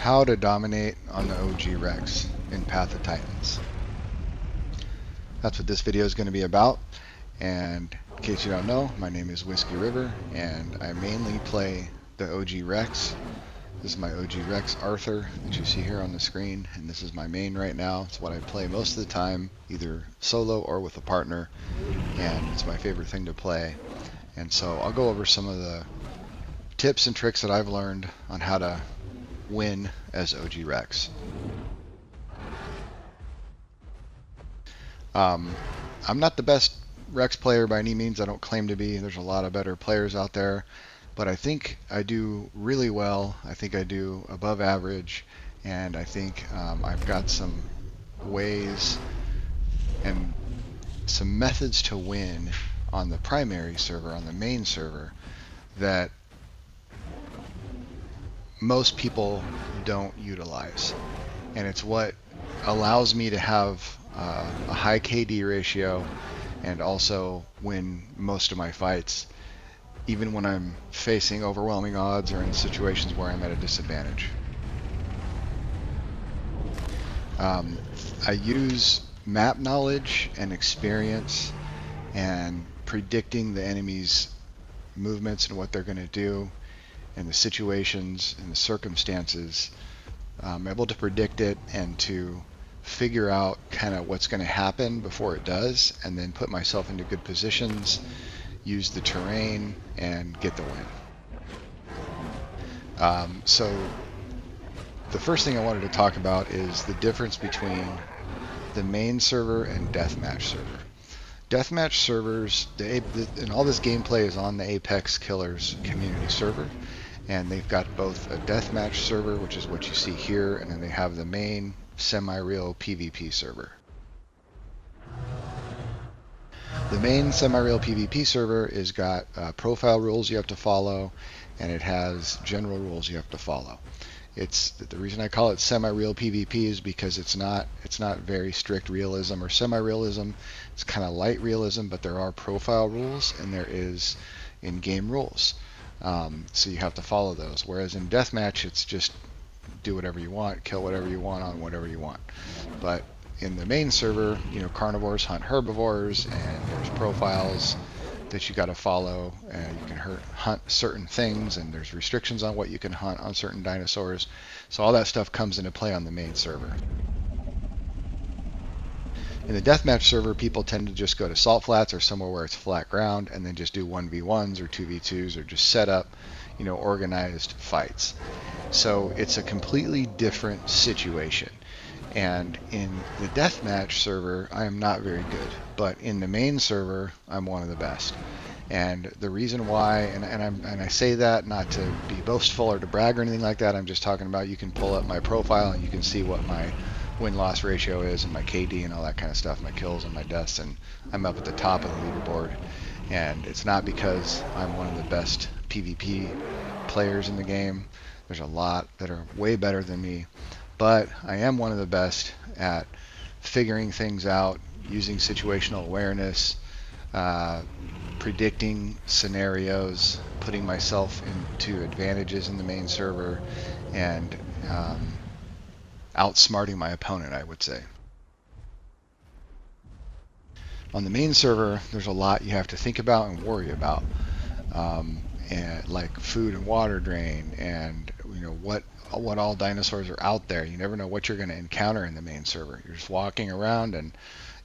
How to dominate on the OG Rex in Path of Titans. That's what this video is going to be about. And in case you don't know, my name is Whiskey River, and I mainly play the OG Rex. This is my OG Rex Arthur that you see here on the screen, and this is my main right now. It's what I play most of the time, either solo or with a partner, and it's my favorite thing to play. And so I'll go over some of the tips and tricks that I've learned on how to win as OG Rex. I'm not the best Rex player by any means. I don't claim to be. There's a lot of better players out there, but I think I do really well. I think I do above average, and I think I've got some ways and some methods to win on the primary server, on the main server, that most people don't utilize. And it's what allows me to have a high KD ratio and also win most of my fights, even when I'm facing overwhelming odds or in situations where I'm at a disadvantage. I use map knowledge and experience and predicting the enemy's movements and what they're going to do and the situations and the circumstances. I'm able to predict it and to figure out kind of what's going to happen before it does, and then put myself into good positions, use the terrain, and get the win. So the first thing I wanted to talk about is the difference between the main server and deathmatch server. Deathmatch servers, and all this gameplay is on the Apex Killers community server, and they've got both a deathmatch server, which is what you see here, and then they have the main semi-real PvP server. The main semi-real PvP server is got profile rules you have to follow, and it has general rules you have to follow. It's the reason I call it semi-real PvP is because it's not very strict realism or semi-realism. It's kind of light realism, but there are profile rules and there is in-game rules. So you have to follow those. Whereas in deathmatch, it's just do whatever you want, kill whatever you want on whatever you want. But in the main server, carnivores hunt herbivores, and there's profiles that you got to follow, and you can hunt certain things, and there's restrictions on what you can hunt on certain dinosaurs. So all that stuff comes into play on the main server. In the deathmatch server, people tend to just go to salt flats or somewhere where it's flat ground, and then just do 1v1s or 2v2s, or just set up, organized fights. So it's a completely different situation. And in the deathmatch server, I am not very good, but in the main server, I'm one of the best. And the reason why, and I say that not to be boastful or to brag or anything like that, I'm just talking about, you can pull up my profile and you can see what my win-loss ratio is and my KD and all that kind of stuff, my kills and my deaths, and I'm up at the top of the leaderboard. And it's not because I'm one of the best PvP players in the game. There's a lot that are way better than me, but I am one of the best at figuring things out, using situational awareness, predicting scenarios, putting myself into advantages in the main server, and outsmarting my opponent, I would say. On the main server, there's a lot you have to think about and worry about, and like food and water drain, and what all dinosaurs are out there. You never know what you're going to encounter in the main server. You're just walking around, and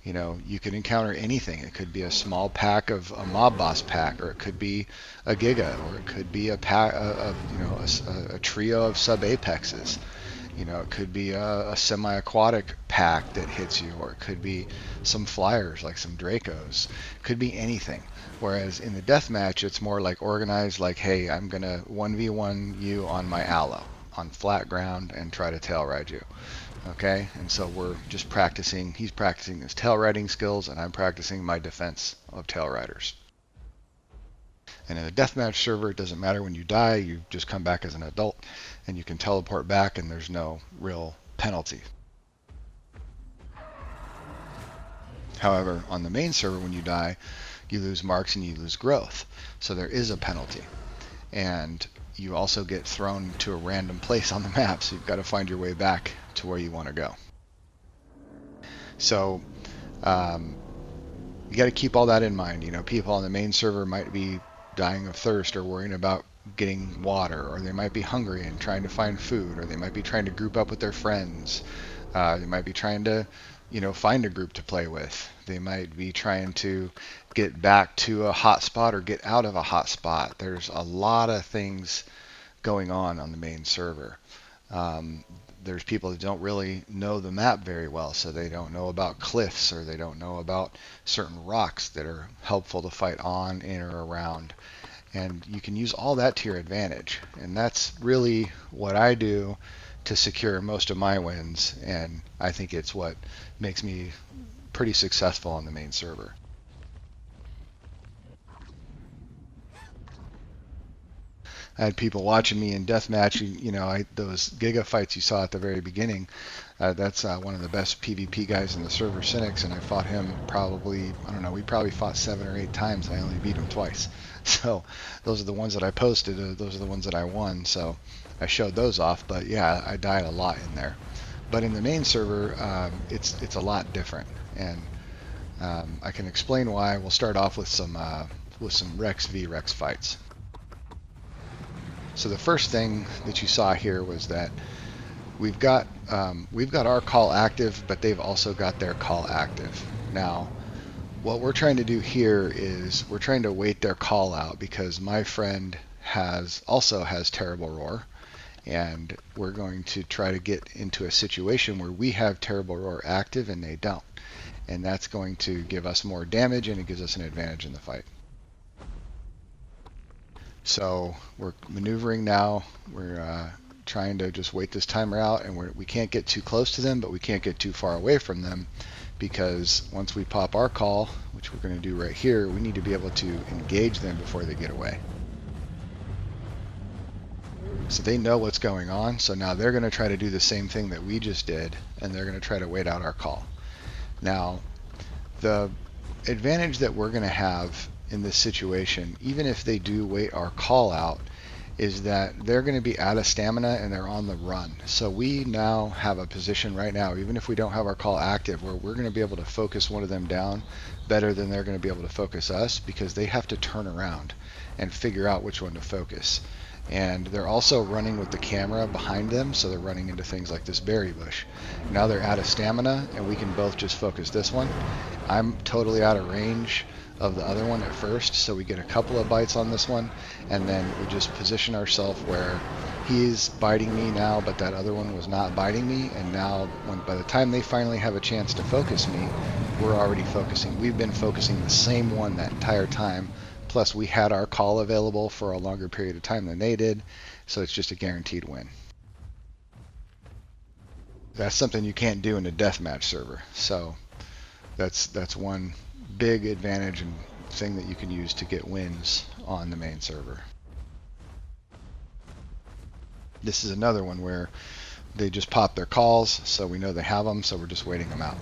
you could encounter anything. It could be a small pack of a mob boss pack, or it could be a giga, or it could be a pack of a trio of sub apexes. It could be a semi-aquatic pack that hits you, or it could be some flyers like some Dracos. It could be anything. Whereas in the deathmatch, it's more like organized, like, hey, I'm going to 1v1 you on my aloe, on flat ground, and try to tail ride you. Okay? And so we're just practicing. He's practicing his tail riding skills, and I'm practicing my defense of tail riders. And in a deathmatch server, it doesn't matter when you die, you just come back as an adult, and you can teleport back, and there's no real penalty. However, on the main server, when you die, you lose marks and you lose growth. So there is a penalty. And you also get thrown to a random place on the map, so you've got to find your way back to where you want to go. So you got to keep all that in mind. You know, people on the main server might be dying of thirst or worrying about getting water, or they might be hungry and trying to find food, or they might be trying to group up with their friends. They might be trying to, you know, find a group to play with. They might be trying to get back to a hot spot or get out of a hot spot. There's a lot of things going on the main server. There's people that don't really know the map very well, so they don't know about cliffs, or they don't know about certain rocks that are helpful to fight on, in, or around. And you can use all that to your advantage. And that's really what I do to secure most of my wins, and I think it's what makes me pretty successful on the main server. I had people watching me in deathmatch. You know, those Giga fights you saw at the very beginning. That's one of the best PvP guys in the server, Cynics, and I fought him probably, I don't know, we probably fought 7 or 8 times, and I only beat him twice. So those are the ones that I posted. Those are the ones that I won. So I showed those off. But yeah, I died a lot in there. But in the main server, it's a lot different, and I can explain why. We'll start off with some Rex v Rex fights. So the first thing that you saw here was that we've got our call active, but they've also got their call active. Now, what we're trying to do here is we're trying to wait their call out, because my friend also has Terrible Roar, and we're going to try to get into a situation where we have Terrible Roar active and they don't. And that's going to give us more damage, and it gives us an advantage in the fight. So we're maneuvering now. We're trying to just wait this timer out, and we can't get too close to them, but we can't get too far away from them, because once we pop our call, which we're going to do right here, we need to be able to engage them before they get away. So they know what's going on, so now they're going to try to do the same thing that we just did, and they're going to try to wait out our call. Now, the advantage that we're going to have in this situation, even if they do wait our call out, is that they're going to be out of stamina and they're on the run. So we now have a position right now, even if we don't have our call active, where we're going to be able to focus one of them down better than they're going to be able to focus us, because they have to turn around and figure out which one to focus. And they're also running with the camera behind them, so they're running into things like this berry bush. Now they're out of stamina, and we can both just focus this one. I'm totally out of range of the other one at first, so we get a couple of bites on this one, and then we just position ourselves where he's biting me now, but that other one was not biting me. And now, by the time they finally have a chance to focus me, we're already focusing. We've been focusing the same one that entire time. Plus, we had our call available for a longer period of time than they did, so it's just a guaranteed win. That's something you can't do in a deathmatch server. So that's one big advantage and thing that you can use to get wins on the main server. This is another one where they just pop their calls, so we know they have them, so we're just waiting them out.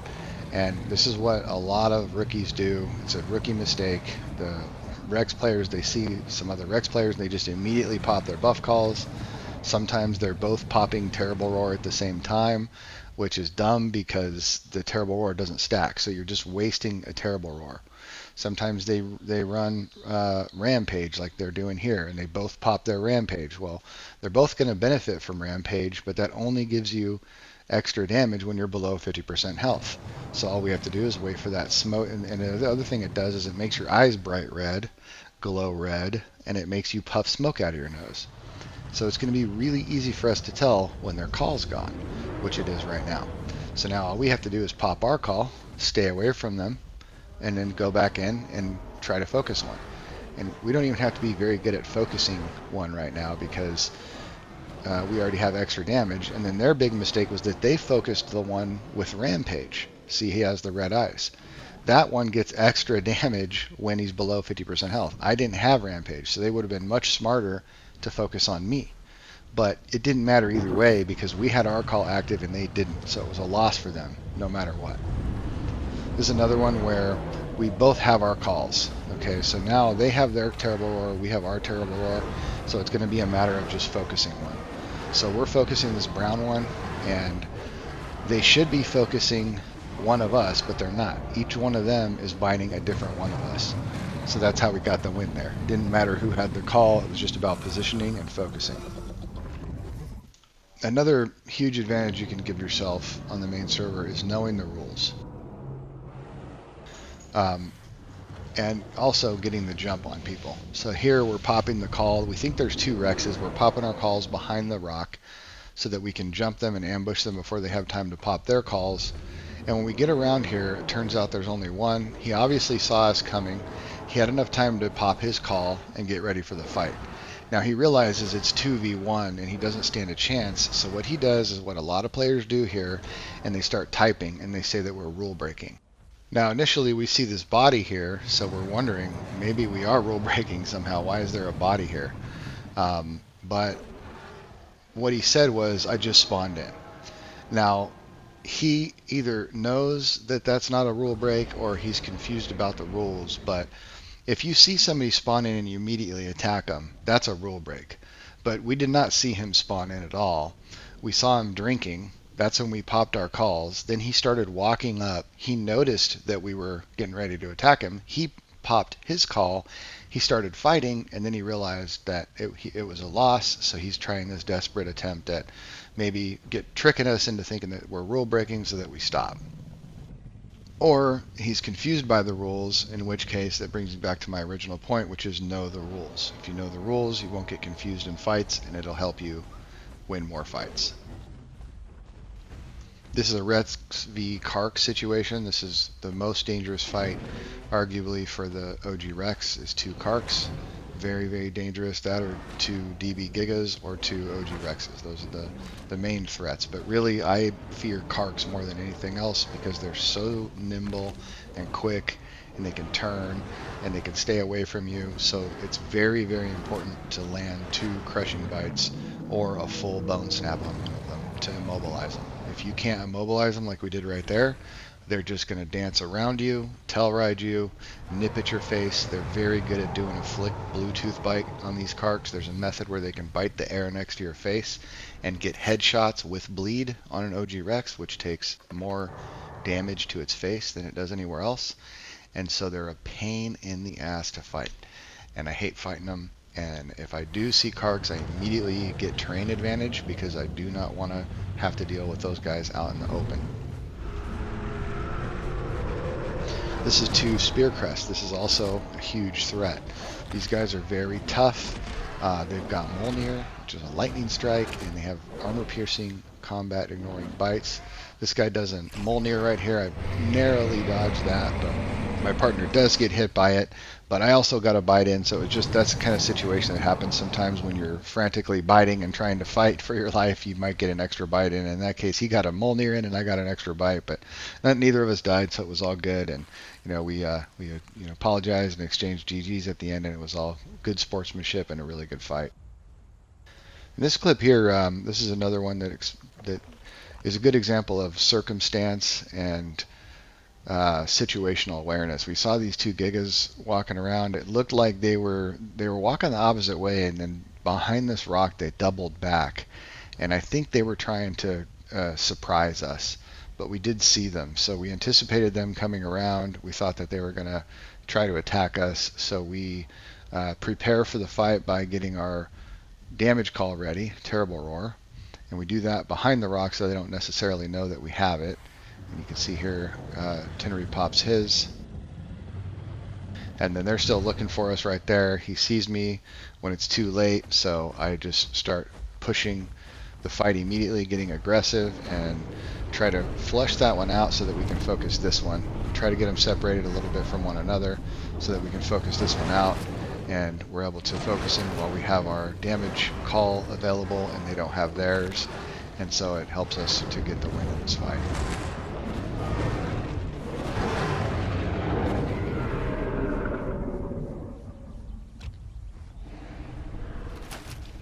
And this is what a lot of rookies do. It's a rookie mistake. The Rex players, they see some other Rex players, and they just immediately pop their buff calls. Sometimes they're both popping Terrible Roar at the same time, which is dumb because the Terrible Roar doesn't stack, so you're just wasting a Terrible Roar. Sometimes they run Rampage like they're doing here, and they both pop their Rampage. Well, they're both going to benefit from Rampage, but that only gives you extra damage when you're below 50% health. So all we have to do is wait for that smoke. And the other thing it does is it makes your eyes bright red, glow red, and it makes you puff smoke out of your nose. So it's going to be really easy for us to tell when their call's gone, which it is right now. So now all we have to do is pop our call, stay away from them, and then go back in and try to focus one. And we don't even have to be very good at focusing one right now, because we already have extra damage. And then their big mistake was that they focused the one with Rampage. See, he has the red eyes. That one gets extra damage when he's below 50% health. I didn't have Rampage, so they would have been much smarter to focus on me. But it didn't matter either way, because we had our call active and they didn't, so it was a loss for them no matter what. This is another one where we both have our calls. Okay, so now they have their terrible roar, we have our terrible roar, so it's going to be a matter of just focusing one. So we're focusing this brown one, and they should be focusing one of us, but they're not. Each one of them is biting a different one of us. So that's how we got the win there. Didn't matter who had the call, it was just about positioning and focusing. Another huge advantage you can give yourself on the main server is knowing the rules. And also getting the jump on people. So here we're popping the call. We think there's 2 Rexes. We're popping our calls behind the rock so that we can jump them and ambush them before they have time to pop their calls. And when we get around here, it turns out there's only one. He obviously saw us coming. He had enough time to pop his call and get ready for the fight. Now he realizes it's 2v1 and he doesn't stand a chance. So what he does is what a lot of players do here, and they start typing and they say that we're rule breaking. Now initially we see this body here, so we're wondering maybe we are rule breaking somehow. Why is there a body here? But what he said was, I just spawned in. Now he either knows that that's not a rule break or he's confused about the rules, but if you see somebody spawn in and you immediately attack them, that's a rule break. But we did not see him spawn in at all. We saw him drinking. That's when we popped our calls. Then he started walking up. He noticed that we were getting ready to attack him. He popped his call. He started fighting, and then he realized that it was a loss, so he's trying this desperate attempt at maybe tricking us into thinking that we're rule breaking so that we stop. Or he's confused by the rules, in which case that brings me back to my original point, which is know the rules. If you know the rules, you won't get confused in fights, and it'll help you win more fights. This is a Rex v Kark situation. This is the most dangerous fight, arguably, for the OG Rex, is 2 Karks. Very, very dangerous. That or 2 DB Gigas or 2 OG Rexes. Those are the main threats. But really, I fear Karks more than anything else because they're so nimble and quick, and they can turn, and they can stay away from you. So it's very, very important to land 2 crushing bites or a full bone snap on one of them to immobilize them. If you can't immobilize them like we did right there, they're just going to dance around you, tail ride you, nip at your face. They're very good at doing a flick Bluetooth bite on these Karks. There's a method where they can bite the air next to your face and get headshots with bleed on an OG Rex, which takes more damage to its face than it does anywhere else. And so they're a pain in the ass to fight. And I hate fighting them. And if I do see Karks, I immediately get terrain advantage because I do not want to have to deal with those guys out in the open. This is 2 Spearcrest. This is also a huge threat. These guys are very tough. They've got Mjolnir, which is a lightning strike, and they have armor-piercing, combat ignoring bites. This guy does a Mjolnir right here. I narrowly dodged that, but my partner does get hit by it. But I also got a bite in, so that's the kind of situation that happens sometimes when you're frantically biting and trying to fight for your life. You might get an extra bite in. In that case, he got a Mjolnir in, and I got an extra bite, but neither of us died, so it was all good. And we apologized and exchanged GGs at the end, and it was all good sportsmanship and a really good fight. In this clip here, this is another one that is a good example of circumstance and situational awareness. We saw these 2 Gigas walking around. It looked like they were walking the opposite way, and then behind this rock they doubled back, and I think they were trying to surprise us, but we did see them, so we anticipated them coming around. We thought that they were going to try to attack us, so we prepare for the fight by getting our damage call ready, terrible roar, and we do that behind the rock so they don't necessarily know that we have it. And you can see here, Tinnery pops his. And then they're still looking for us right there. He sees me when it's too late, so I just start pushing the fight immediately, getting aggressive, and try to flush that one out so that we can focus this one. Try to get them separated a little bit from one another so that we can focus this one out. And we're able to focus in while we have our damage call available and they don't have theirs. And so it helps us to get the win in this fight.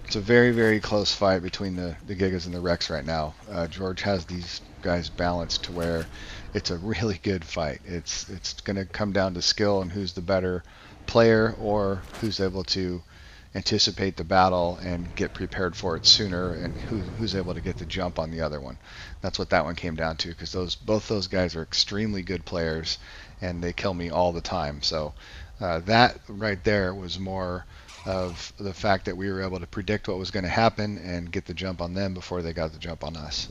It's a very, very close fight between the Gigas and the Rex right now. George has these guys balanced to where it's a really good fight. It's going to come down to skill and who's the better player or who's able to anticipate the battle and get prepared for it sooner and who's able to get the jump on the other one. That's what that one came down to because both those guys are extremely good players and they kill me all the time. So that right there was more of the fact that we were able to predict what was going to happen and get the jump on them before they got the jump on us.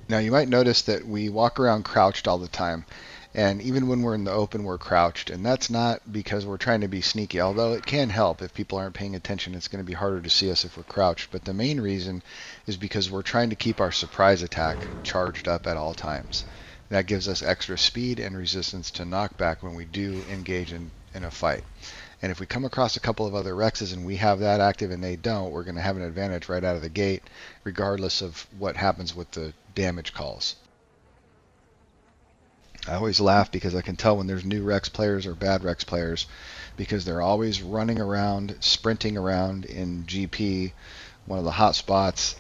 Now you might notice that we walk around crouched all the time, and even when we're in the open we're crouched, and that's not because we're trying to be sneaky, although it can help. If people aren't paying attention, it's going to be harder to see us if we're crouched, but the main reason is because we're trying to keep our surprise attack charged up at all times. That gives us extra speed and resistance to knockback when we do engage in a fight. And if we come across a couple of other Rexes and we have that active and they don't, we're going to have an advantage right out of the gate, regardless of what happens with the damage calls. I always laugh because I can tell when there's new Rex players or bad Rex players because they're always running around, sprinting around in GP, one of the hot spots,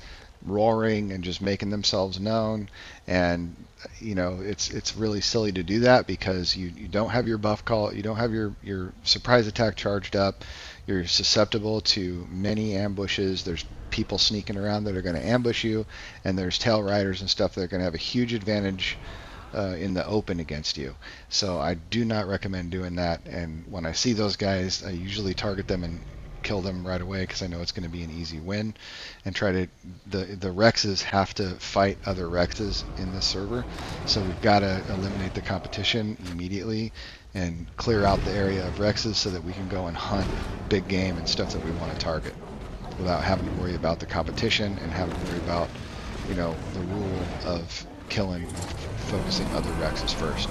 roaring and just making themselves known. And you know, it's really silly to do that because you don't have your buff call, you don't have your surprise attack charged up, you're susceptible to many ambushes. There's people sneaking around that are going to ambush you, and there's tail riders and stuff that are going to have a huge advantage in the open against you. So I do not recommend doing that, and when I see those guys I usually target them and kill them right away because I know it's going to be an easy win, and try to the Rexes have to fight other Rexes in this server, so we've got to eliminate the competition immediately and clear out the area of Rexes so that we can go and hunt big game and stuff that we want to target without having to worry about the competition and having to worry about, you know, the rule of killing, focusing other Rexes first.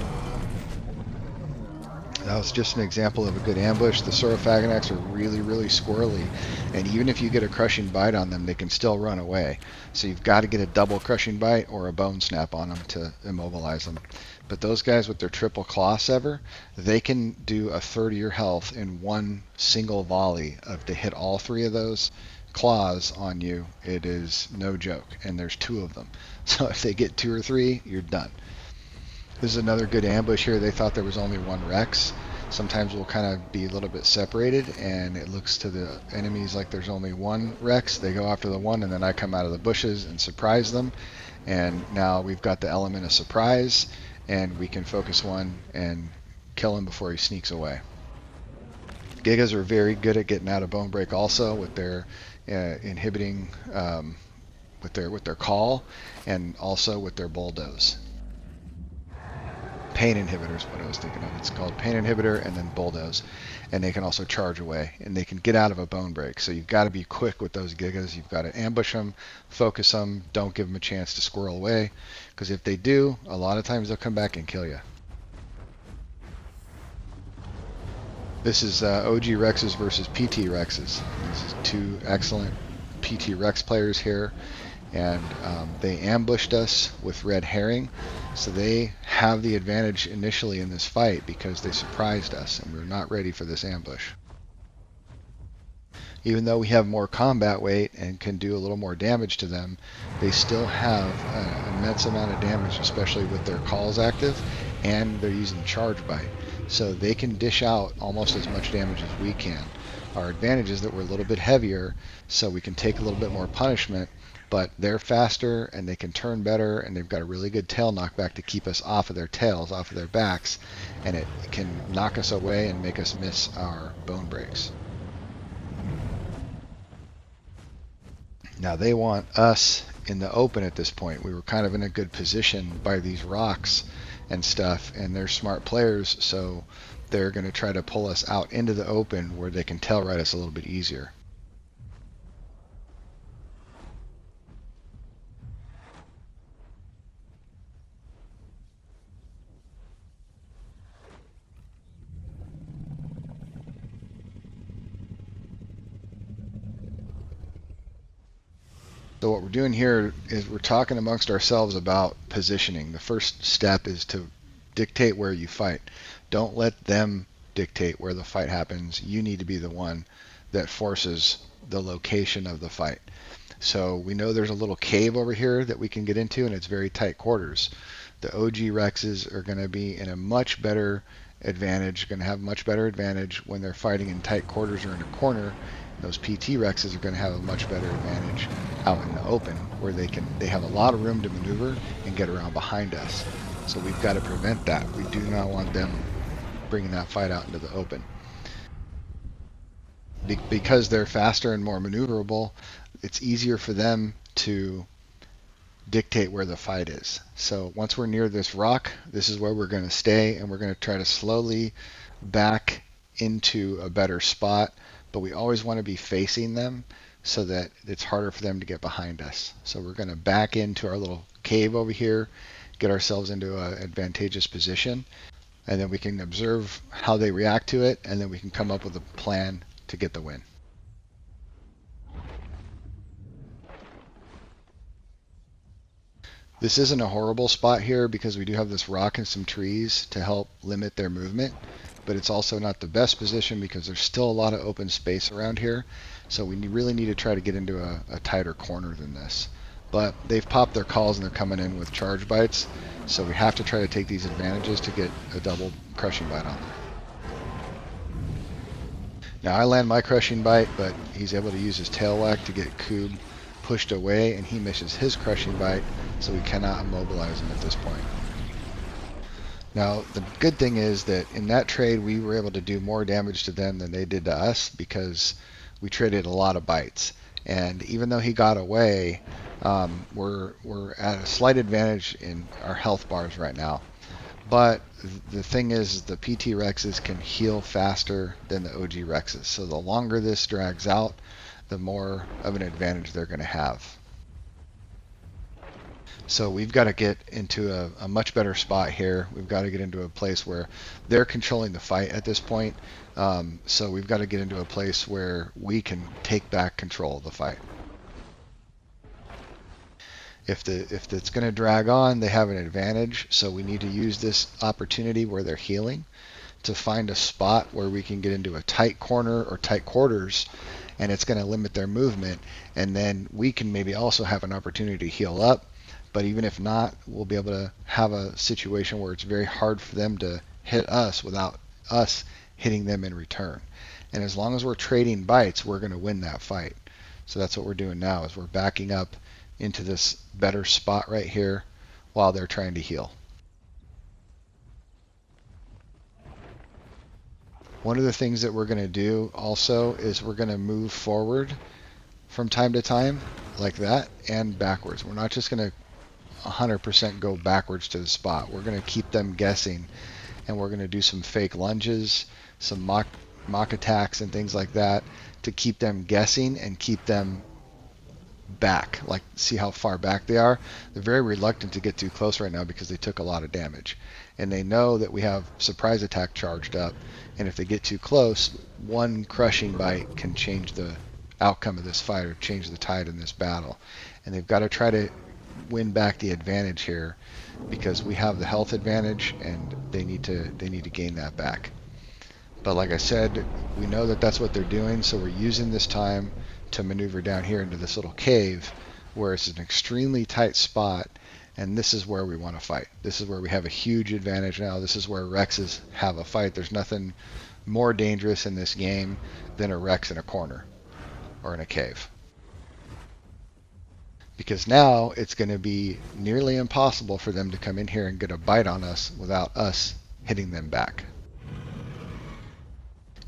That was just an example of a good ambush. The Saurophagonax are really, really squirrely, and even if you get a crushing bite on them, they can still run away. So you've got to get a double crushing bite or a bone snap on them to immobilize them. But those guys with their triple claw sever, they can do a third of your health in one single volley. If they hit all three of those claws on you, it is no joke, and there's two of them. So if they get two or three, you're done. This is another good ambush here. They thought there was only one Rex. Sometimes we'll kind of be a little bit separated and it looks to the enemies like there's only one Rex. They go after the one and then I come out of the bushes and surprise them. And now we've got the element of surprise and we can focus one and kill him before he sneaks away. Gigas are very good at getting out of bone break also with their inhibiting, with their call, and also with their bulldoze. Pain inhibitor is what I was thinking of. It's called pain inhibitor and then bulldoze, and they can also charge away and they can get out of a bone break. So you've got to be quick with those Gigas. You've got to ambush them, focus them, don't give them a chance to squirrel away, because if they do, a lot of times they'll come back and kill you. This is OG Rexes versus PT Rexes. This is two excellent PT Rex players here, and they ambushed us with red herring, so they have the advantage initially in this fight because they surprised us and we're not ready for this ambush. Even though we have more combat weight and can do a little more damage to them, they still have an immense amount of damage, especially with their calls active, and they're using charge bite, so they can dish out almost as much damage as we can. Our advantage is that we're a little bit heavier, so we can take a little bit more punishment, but they're faster and they can turn better, and they've got a really good tail knockback to keep us off of their tails, off of their backs, and it can knock us away and make us miss our bone breaks. Now they want us in the open at this point. We were kind of in a good position by these rocks and stuff, and they're smart players, so they're going to try to pull us out into the open where they can tail ride us a little bit easier. So what we're doing here is we're talking amongst ourselves about positioning. The first step is to dictate where you fight. Don't let them dictate where the fight happens. You need to be the one that forces the location of the fight. So we know there's a little cave over here that we can get into, and it's very tight quarters. The OG Rexes are going to be in a much better advantage, going to have much better advantage when they're fighting in tight quarters or in a corner. Those PT Rexes are going to have a much better advantage out in the open, where they have a lot of room to maneuver and get around behind us. So we've got to prevent that. We do not want them bringing that fight out into the open. Because they're faster and more maneuverable, it's easier for them to dictate where the fight is. So once we're near this rock, this is where we're going to stay, and we're going to try to slowly back into a better spot, but we always want to be facing them so that it's harder for them to get behind us. So we're going to back into our little cave over here, get ourselves into an advantageous position, and then we can observe how they react to it, and then we can come up with a plan to get the win. This isn't a horrible spot here because we do have this rock and some trees to help limit their movement, but it's also not the best position because there's still a lot of open space around here. So we really need to try to get into a tighter corner than this. But they've popped their calls and they're coming in with charge bites, so we have to try to take these advantages to get a double crushing bite on them. Now I land my crushing bite, but he's able to use his tail whack to get Coob pushed away, and he misses his crushing bite, so we cannot immobilize him at this point. Now the good thing is that in that trade we were able to do more damage to them than they did to us because we traded a lot of bites. And even though he got away, we're at a slight advantage in our health bars right now. But the thing is, the PT Rexes can heal faster than the OG Rexes. So the longer this drags out, the more of an advantage they're going to have. So we've got to get into a much better spot here. We've got to get into a place where they're controlling the fight at this point. So we've got to get into a place where we can take back control of the fight. If it's going to drag on, they have an advantage. So we need to use this opportunity where they're healing to find a spot where we can get into a tight corner or tight quarters, and it's going to limit their movement. And then we can maybe also have an opportunity to heal up. But even if not, we'll be able to have a situation where it's very hard for them to hit us without us hitting them in return. And as long as we're trading bites, we're going to win that fight. So that's what we're doing now, is we're backing up into this better spot right here while they're trying to heal. One of the things that we're going to do also is we're going to move forward from time to time like that and backwards. We're not just going to 100% go backwards to the spot. We're going to keep them guessing, and we're going to do some fake lunges, some mock attacks and things like that to keep them guessing and keep them back, like see how far back they are. They're very reluctant to get too close right now because they took a lot of damage, and they know that we have surprise attack charged up, and if they get too close, one crushing bite can change the outcome of this fight or change the tide in this battle. And they've got to try to win back the advantage here because we have the health advantage and they need to gain that back. But like I said, we know that that's what they're doing, so we're using this time to maneuver down here into this little cave where it's an extremely tight spot, and this is where we want to fight. This is where we have a huge advantage now. This is where Rexes have a fight. There's nothing more dangerous in this game than a Rex in a corner or in a cave. Because now it's going to be nearly impossible for them to come in here and get a bite on us without us hitting them back.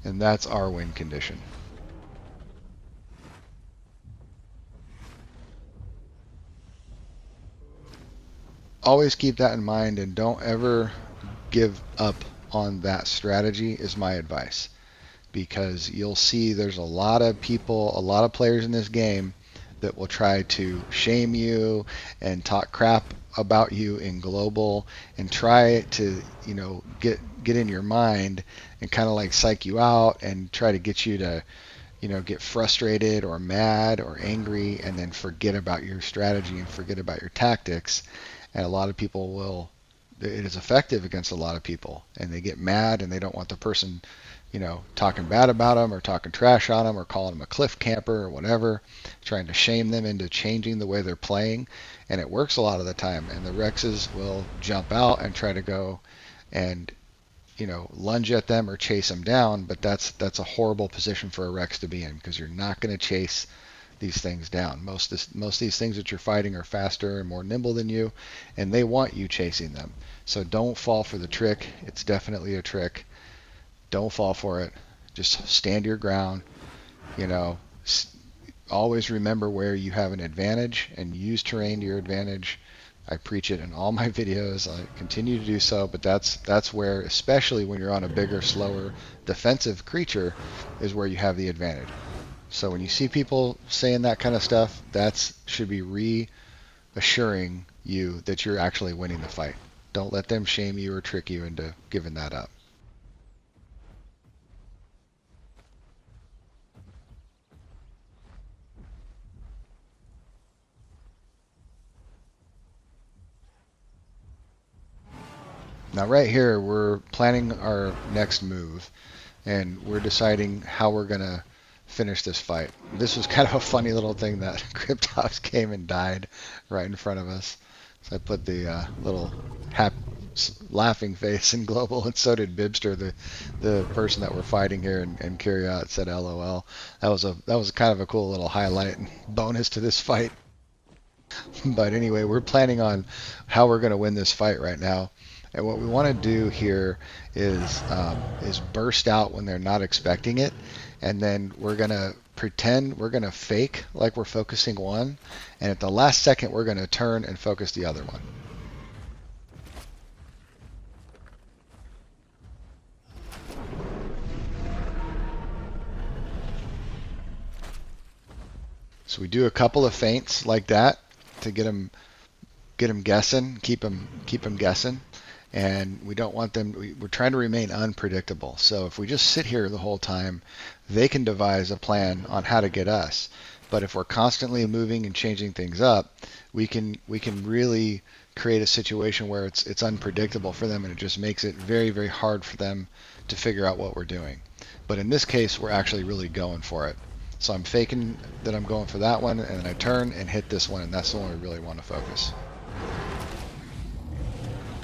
And that's our win condition. Always keep that in mind and don't ever give up on that strategy is my advice. Because you'll see there's a lot of people, a lot of players in this game that will try to shame you and talk crap about you in global and try to, get in your mind and kind of like psych you out and try to get you to, get frustrated or mad or angry and then forget about your strategy and forget about your tactics. And a lot of people it is effective against a lot of people, and they get mad and they don't want the person talking bad about them or talking trash on them or calling them a cliff camper or whatever, trying to shame them into changing the way they're playing. And it works a lot of the time. And the Rexes will jump out and try to go and lunge at them or chase them down, but that's a horrible position for a Rex to be in because you're not going to chase these things down. Most of these things that you're fighting are faster and more nimble than you, and they want you chasing them. So don't fall for the trick. It's definitely a trick. Don't fall for it. Just stand your ground. You know, always remember where you have an advantage and use terrain to your advantage. I preach it in all my videos. I continue to do so, but that's where, especially when you're on a bigger, slower, defensive creature, is where you have the advantage. So when you see people saying that kind of stuff, that should be reassuring you that you're actually winning the fight. Don't let them shame you or trick you into giving that up. Now right here, we're planning our next move, and we're deciding how we're going to finish this fight. This was kind of a funny little thing that Cryptops came and died right in front of us. So I put the little laughing face in global, and so did Bibster, the person that we're fighting here, and Kirriat said LOL. That was kind of a cool little highlight and bonus to this fight. But anyway, we're planning on how we're going to win this fight right now. And what we want to do here is burst out when they're not expecting it, and then we're going to pretend we're going to fake like we're focusing one, and at the last second we're going to turn and focus the other one. So we do a couple of feints like that to get them guessing, keep them guessing. And we don't want them, we're trying to remain unpredictable. So if we just sit here the whole time, they can devise a plan on how to get us. But if we're constantly moving and changing things up, we can really create a situation where it's unpredictable for them, and it just makes it very, very hard for them to figure out what we're doing. But in this case, we're actually really going for it. So I'm faking that I'm going for that one, and then I turn and hit this one, and that's the one we really want to focus.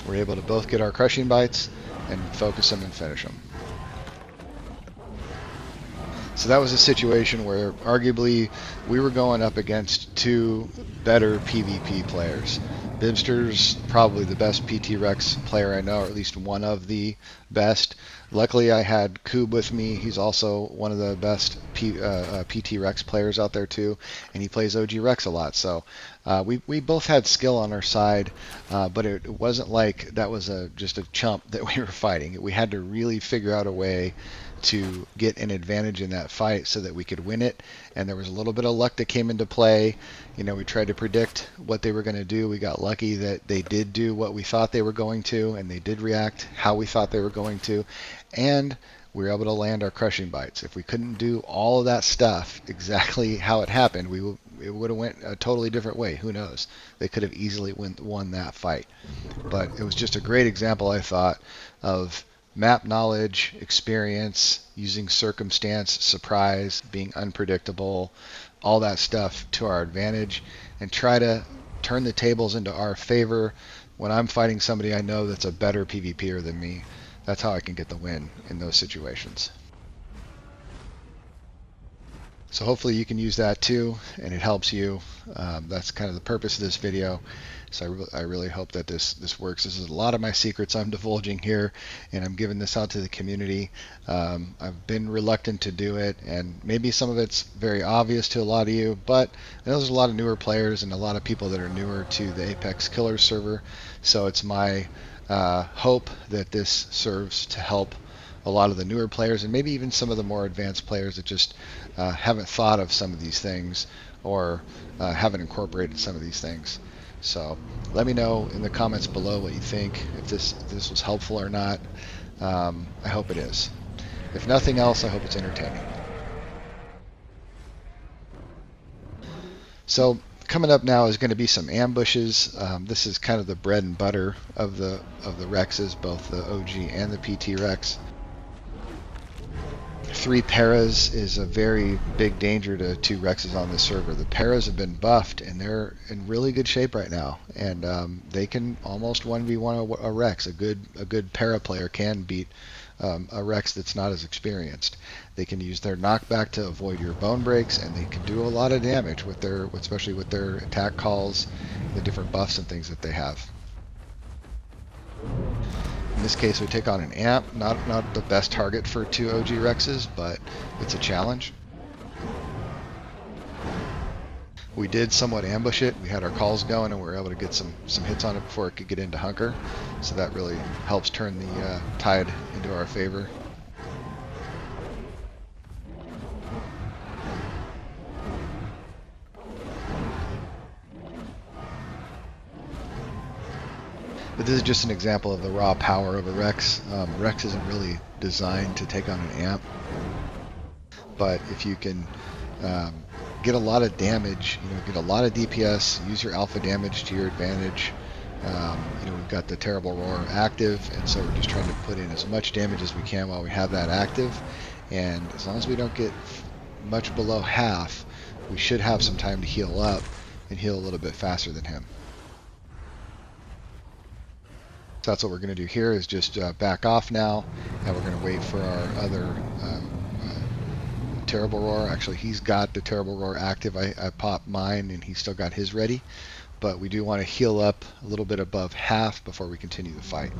We're able to both get our crushing bites and focus them and finish them. So that was a situation where arguably we were going up against two better PvP players. Bibster's probably the best T.Rex player I know, or at least one of the best. Luckily, I had Coob with me. He's also one of the best T.Rex players out there too, and he plays OG Rex a lot. So we both had skill on our side, but it wasn't like that was just a chump that we were fighting. We had to really figure out a way to get an advantage in that fight so that we could win it. And there was a little bit of luck that came into play. We tried to predict what they were going to do. We got lucky that they did do what we thought they were going to, and they did react how we thought they were going to. And we were able to land our crushing bites. If we couldn't do all of that stuff exactly how it happened, it would have went a totally different way. Who knows? They could have easily won that fight. But it was just a great example, I thought, of map knowledge, experience, using circumstance, surprise, being unpredictable, all that stuff to our advantage, and try to turn the tables into our favor. When I'm fighting somebody I know that's a better PvPer than me, that's how I can get the win in those situations. So hopefully you can use that too, and it helps you. That's kind of the purpose of this video. So I really hope that this works. This is a lot of my secrets I'm divulging here, and I'm giving this out to the community. I've been reluctant to do it, and maybe some of it's very obvious to a lot of you, but I know there's a lot of newer players and a lot of people that are newer to the Apex Killers server. So it's my hope that this serves to help a lot of the newer players, and maybe even some of the more advanced players that just haven't thought of some of these things, or haven't incorporated some of these things. So let me know in the comments below what you think, if this was helpful or not. I hope it is. If nothing else, I hope it's entertaining. So coming up now is going to be some ambushes. This is kind of the bread and butter of the Rexes, both the OG and the T.Rex. 3 paras is a very big danger to 2 Rexes on this server. The paras have been buffed and they're in really good shape right now, and they can almost 1v1 a Rex. A good para player can beat a Rex that's not as experienced. They can use their knockback to avoid your bone breaks, and they can do a lot of damage with their, especially with their attack calls, the different buffs and things that they have. In this case, we take on an amp. Not the best target for 2 OG Rexes, but it's a challenge. We did somewhat ambush it. We had our calls going, and we were able to get some hits on it before it could get into hunker. So that really helps turn the tide into our favor. But this is just an example of the raw power of a Rex. Rex isn't really designed to take on an amp, but if you can get a lot of damage, get a lot of DPS, use your alpha damage to your advantage. We've got the Terrible Roar active, and so we're just trying to put in as much damage as we can while we have that active. And as long as we don't get much below half, we should have some time to heal up and heal a little bit faster than him. So that's what we're going to do here, is just back off now, and we're going to wait for our other Terrible Roar. Actually, he's got the Terrible Roar active. I popped mine, and he's still got his ready. But we do want to heal up a little bit above half before we continue the fight.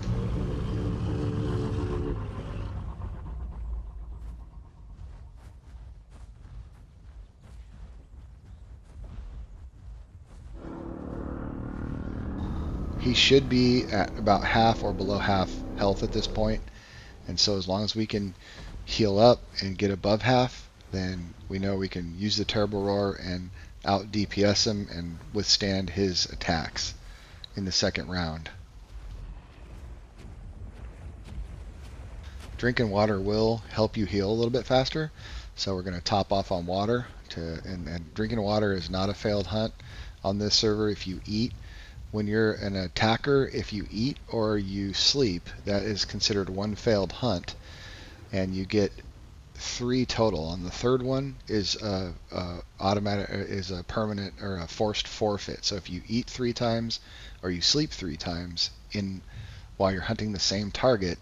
He should be at about half or below half health at this point, and so as long as we can heal up and get above half, then we know we can use the Terrible Roar and out DPS him and withstand his attacks in the second round. Drinking water will help you heal a little bit faster, so we're going to top off on water. And drinking water is not a failed hunt on this server. If you eat, when you're an attacker, if you eat or you sleep, that is considered one failed hunt, and you get 3 total. On the third one is a permanent or a forced forfeit. So if you eat 3 times or you sleep 3 times while you're hunting the same target,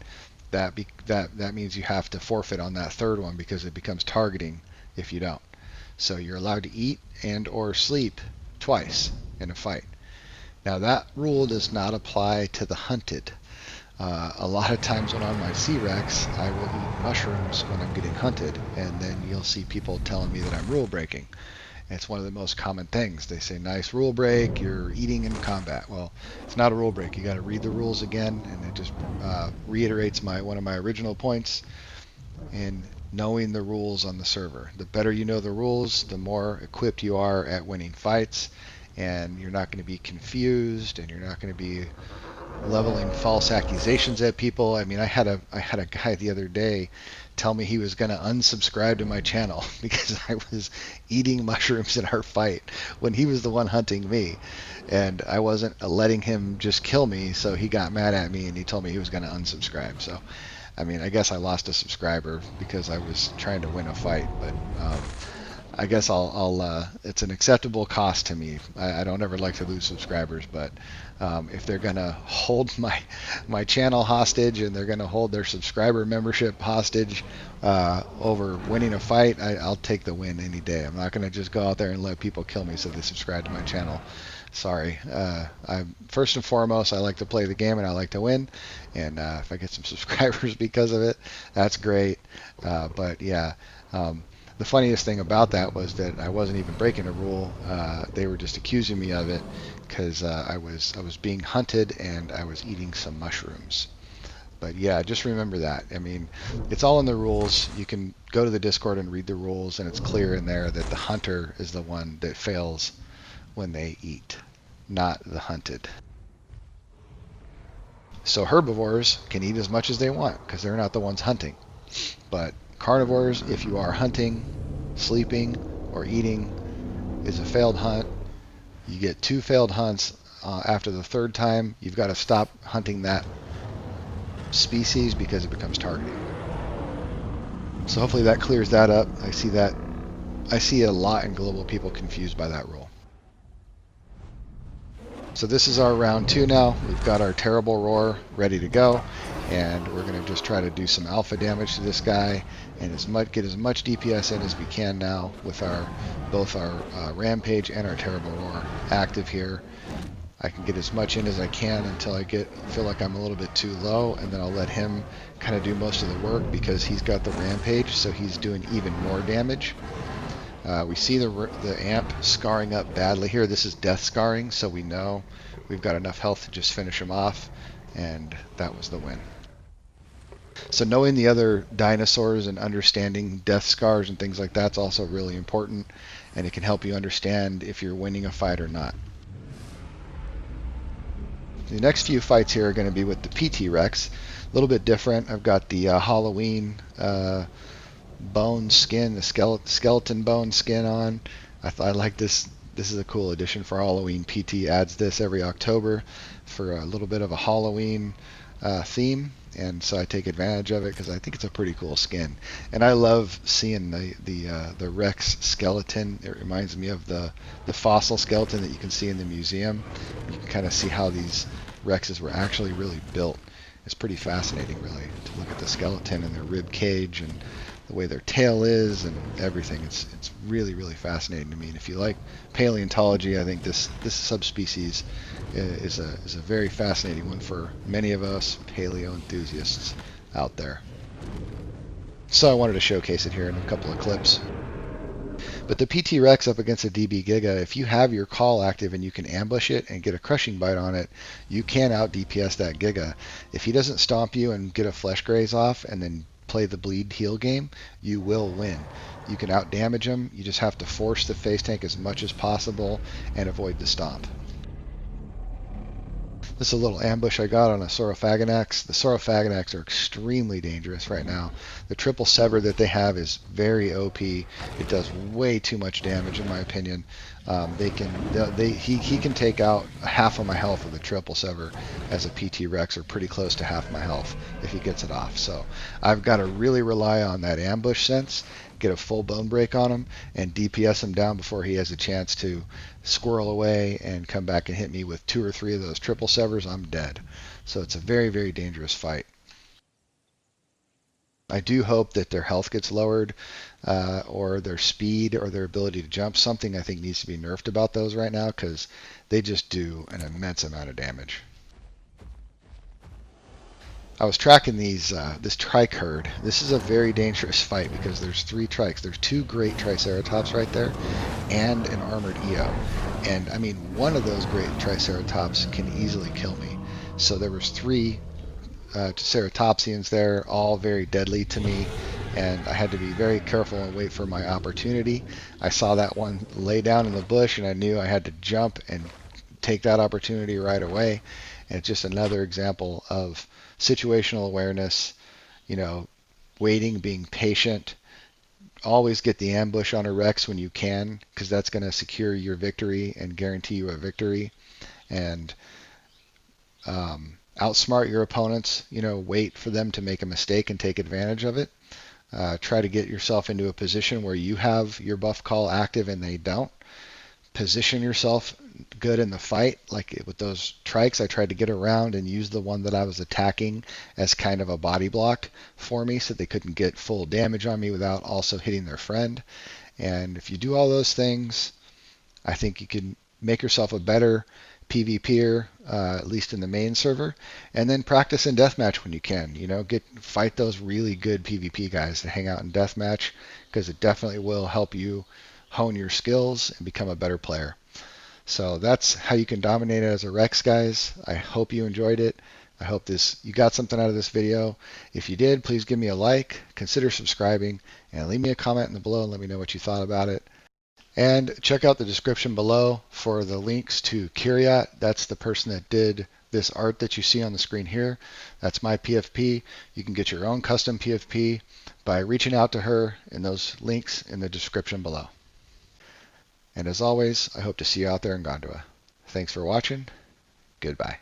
that means you have to forfeit on that third one, because it becomes targeting if you don't. So you're allowed to eat and or sleep twice in a fight. Now that rule does not apply to the hunted. A lot of times when on my C-Rex, I will eat mushrooms when I'm getting hunted, and then you'll see people telling me that I'm rule breaking. And it's one of the most common things. They say, nice rule break, you're eating in combat. Well, it's not a rule break. You got to read the rules again, and it just reiterates one of my original points in knowing the rules on the server. The better you know the rules, the more equipped you are at winning fights, and you're not going to be confused, and you're not going to be leveling false accusations at people. I mean, I had a guy the other day tell me he was going to unsubscribe to my channel because I was eating mushrooms in our fight when he was the one hunting me, and I wasn't letting him just kill me. So he got mad at me and he told me he was going to unsubscribe. So I mean, I guess I lost a subscriber because I was trying to win a fight, but I guess it's an acceptable cost to me. I don't ever like to lose subscribers, but if they're gonna hold my channel hostage and they're gonna hold their subscriber membership hostage over winning a fight, I'll take the win any day. I'm not gonna just go out there and let people kill me so they subscribe to my channel. Sorry. First and foremost, I like to play the game and I like to win, and if I get some subscribers because of it, that's great. But yeah. The funniest thing about that was that I wasn't even breaking a rule. They were just accusing me of it because I was being hunted and I was eating some mushrooms. But yeah, just remember that. I mean, it's all in the rules. You can go to the Discord and read the rules, and it's clear in there that the hunter is the one that fails when they eat, not the hunted. So herbivores can eat as much as they want because they're not the ones hunting. But carnivores, if you are hunting, sleeping, or eating, is a failed hunt. You get 2 failed hunts. After the 3rd time, you've got to stop hunting that species because it becomes targeting. So hopefully that clears that up. I see a lot in global people confused by that rule. So this is our round 2 now. We've got our terrible roar ready to go, and we're going to just try to do some alpha damage to this guy and get as much DPS in as we can now with both our rampage and our terrible roar active here. I can get as much in as I can until I feel like I'm a little bit too low, and then I'll let him kind of do most of the work because he's got the rampage, so he's doing even more damage. We see the amp scarring up badly here. This is death scarring, so we know we've got enough health to just finish him off, and that was the win. So knowing the other dinosaurs and understanding death scars and things like that's also really important, and it can help you understand if you're winning a fight or not. The next few fights here are going to be with the T.Rex. A little bit different. I've got the Halloween bone skin, the skeleton bone skin on. I like this. This is a cool addition for Halloween. PT adds this every October for a little bit of a Halloween theme, and so I take advantage of it because I think it's a pretty cool skin. And I love seeing the Rex skeleton. It reminds me of the fossil skeleton that you can see in the museum. You can kind of see how these Rexes were actually really built. It's pretty fascinating, really, to look at the skeleton and their rib cage and the way their tail is and everything. It's really, really fascinating to me. And if you like paleontology, I think this subspecies is a very fascinating one for many of us paleo enthusiasts out there. So I wanted to showcase it here in a couple of clips. But the T.Rex up against a DB Giga, if you have your call active and you can ambush it and get a crushing bite on it, you can out DPS that Giga. If he doesn't stomp you and get a flesh graze off and then play the bleed heal game, you will win. You can out damage him. You just have to force the face tank as much as possible and avoid the stomp. This is a little ambush I got on a Saurophaganax. The Saurophaganax are extremely dangerous right now. The triple sever that they have is very OP. It does way too much damage in my opinion. He can take out half of my health with a triple sever as a T.Rex, or pretty close to half my health if he gets it off. So I've got to really rely on that ambush sense, get a full bone break on him, and DPS him down before he has a chance to squirrel away and come back and hit me with 2 or 3 of those triple severs. I'm dead. So it's a very, very dangerous fight. I do hope that their health gets lowered, or their speed or their ability to jump. Something I think needs to be nerfed about those right now because they just do an immense amount of damage. I was tracking this trike herd. This is a very dangerous fight because there's 3 trikes. There's 2 great Triceratops right there and an armored EO. And I mean, one of those great Triceratops can easily kill me. So there was 3 Triceratopsians there, all very deadly to me, and I had to be very careful and wait for my opportunity. I saw that one lay down in the bush, and I knew I had to jump and take that opportunity right away. And it's just another example of situational awareness, waiting, being patient. Always get the ambush on a Rex when you can, because that's going to secure your victory and guarantee you a victory. And outsmart your opponents, wait for them to make a mistake and take advantage of it. Try to get yourself into a position where you have your buff call active and they don't. Position yourself good in the fight. Like with those trikes, I tried to get around and use the one that I was attacking as kind of a body block for me so they couldn't get full damage on me without also hitting their friend. And if you do all those things, I think you can make yourself a better PvPer, at least in the main server, and then practice in deathmatch when you can. Fight those really good PvP guys to hang out in deathmatch, because it definitely will help you hone your skills and become a better player. So that's how you can dominate it as a Rex, guys. I hope you enjoyed it. I hope you got something out of this video. If you did, please give me a like, consider subscribing, and leave me a comment below and let me know what you thought about it. And check out the description below for the links to Kirriat. That's the person that did this art that you see on the screen here. That's my PFP. You can get your own custom PFP by reaching out to her in those links in the description below. And as always, I hope to see you out there in Gondua. Thanks for watching. Goodbye.